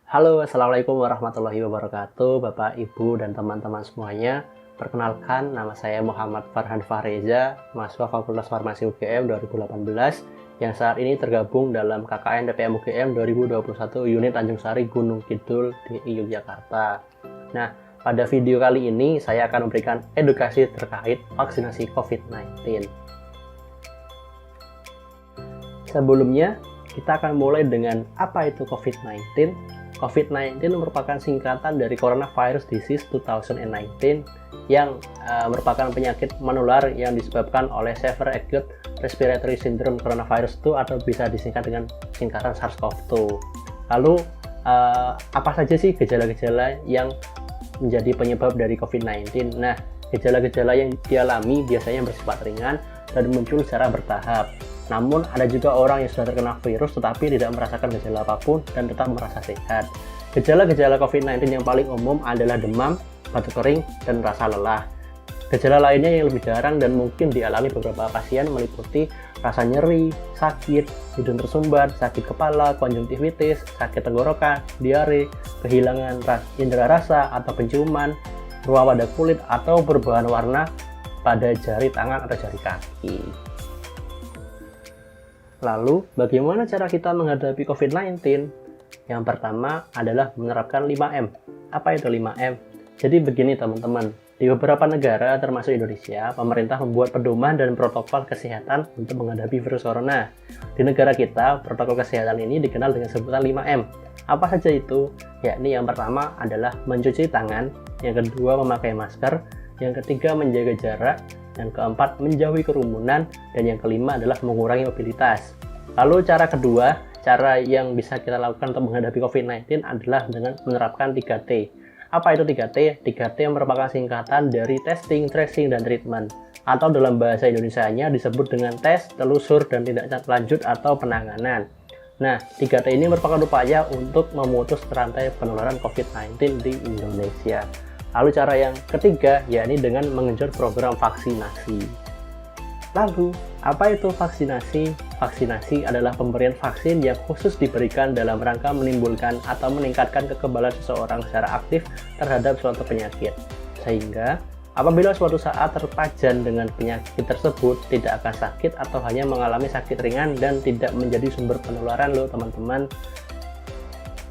Halo, Assalamualaikum warahmatullahi wabarakatuh, Bapak, Ibu, dan teman-teman semuanya. Perkenalkan, nama saya Muhammad Farhan Fahreza, mahasiswa Fakultas Farmasi UGM 2018, yang saat ini tergabung dalam KKN DPM UGM 2021 Unit Tanjung Sari, Gunung Kidul, DI Yogyakarta. Nah, pada video kali ini saya akan memberikan edukasi terkait vaksinasi COVID-19. Sebelumnya, kita akan mulai dengan apa itu COVID-19. COVID-19 merupakan singkatan dari Coronavirus Disease 2019 yang merupakan penyakit menular yang disebabkan oleh Severe Acute Respiratory Syndrome Coronavirus 2 atau bisa disingkat dengan singkatan SARS-CoV-2. Lalu, apa saja sih gejala-gejala yang menjadi penyebab dari COVID-19? Nah, gejala-gejala yang dialami biasanya bersifat ringan dan muncul secara bertahap. Namun, ada juga orang yang sudah terkena virus tetapi tidak merasakan gejala apapun dan tetap merasa sehat. Gejala-gejala COVID-19 yang paling umum adalah demam, batuk kering, dan rasa lelah. Gejala lainnya yang lebih jarang dan mungkin dialami beberapa pasien meliputi rasa nyeri, sakit, hidung tersumbat, sakit kepala, konjungtivitis, sakit tenggorokan, diare, kehilangan indera rasa atau penciuman, ruam pada kulit, atau perubahan warna pada jari tangan atau jari kaki. Lalu, bagaimana cara kita menghadapi COVID-19? Yang pertama adalah menerapkan 5M. Apa itu 5M? Jadi begini teman-teman, di beberapa negara termasuk Indonesia, pemerintah membuat pedoman dan protokol kesehatan untuk menghadapi virus corona. Di negara kita, protokol kesehatan ini dikenal dengan sebutan 5M. Apa saja itu? Yakni yang pertama adalah mencuci tangan, yang kedua memakai masker, yang ketiga menjaga jarak, yang keempat menjauhi kerumunan, dan yang kelima adalah mengurangi mobilitas. Lalu cara kedua, cara yang bisa kita lakukan untuk menghadapi COVID-19 adalah dengan menerapkan 3T. Apa itu 3T? 3T merupakan singkatan dari testing, tracing, dan treatment, atau dalam bahasa Indonesianya disebut dengan tes, telusur, dan tindak lanjut atau penanganan. Nah, 3T ini merupakan upaya untuk memutus rantai penularan COVID-19 di Indonesia. Lalu cara yang ketiga, yakni dengan mengenjot program vaksinasi. Lalu, apa itu vaksinasi? Vaksinasi adalah pemberian vaksin yang khusus diberikan dalam rangka menimbulkan atau meningkatkan kekebalan seseorang secara aktif terhadap suatu penyakit. Sehingga, apabila suatu saat terpajan dengan penyakit tersebut, tidak akan sakit atau hanya mengalami sakit ringan dan tidak menjadi sumber penularan loh teman-teman.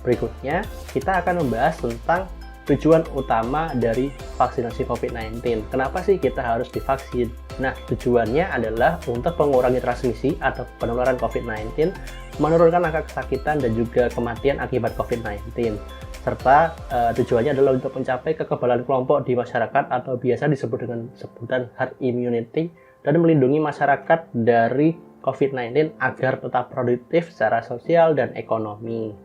Berikutnya, kita akan membahas tentang tujuan utama dari vaksinasi COVID-19. Kenapa sih kita harus divaksin? Nah, tujuannya adalah untuk mengurangi transmisi atau penularan COVID-19, menurunkan angka kesakitan dan juga kematian akibat COVID-19. Serta tujuannya adalah untuk mencapai kekebalan kelompok di masyarakat atau biasa disebut dengan sebutan herd immunity dan melindungi masyarakat dari COVID-19 agar tetap produktif secara sosial dan ekonomi.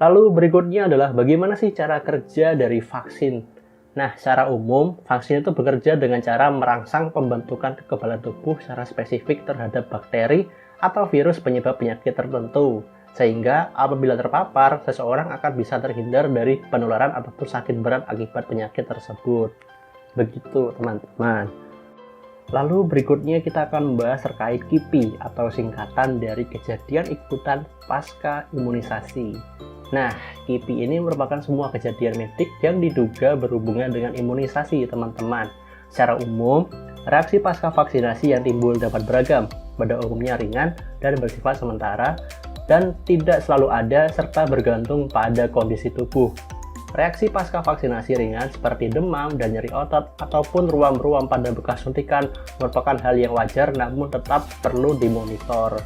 Lalu berikutnya adalah bagaimana sih cara kerja dari vaksin? Nah, secara umum, vaksin itu bekerja dengan cara merangsang pembentukan kekebalan tubuh secara spesifik terhadap bakteri atau virus penyebab penyakit tertentu. Sehingga apabila terpapar, seseorang akan bisa terhindar dari penularan ataupun sakit berat akibat penyakit tersebut. Begitu teman-teman. Lalu berikutnya kita akan membahas terkait KIPI atau singkatan dari kejadian ikutan pasca imunisasi. Nah, KIPI ini merupakan semua kejadian medik yang diduga berhubungan dengan imunisasi, teman-teman. Secara umum, reaksi pasca vaksinasi yang timbul dapat beragam, pada umumnya ringan dan bersifat sementara, dan tidak selalu ada serta bergantung pada kondisi tubuh. Reaksi pasca vaksinasi ringan seperti demam dan nyeri otot ataupun ruam-ruam pada bekas suntikan merupakan hal yang wajar namun tetap perlu dimonitor.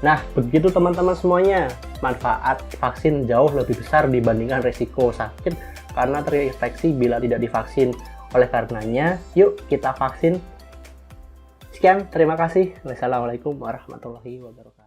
Nah, begitu teman-teman semuanya. Manfaat vaksin jauh lebih besar dibandingkan risiko sakit karena terinfeksi bila tidak divaksin. Oleh karenanya, yuk kita vaksin. Sekian, terima kasih. Wassalamualaikum warahmatullahi wabarakatuh.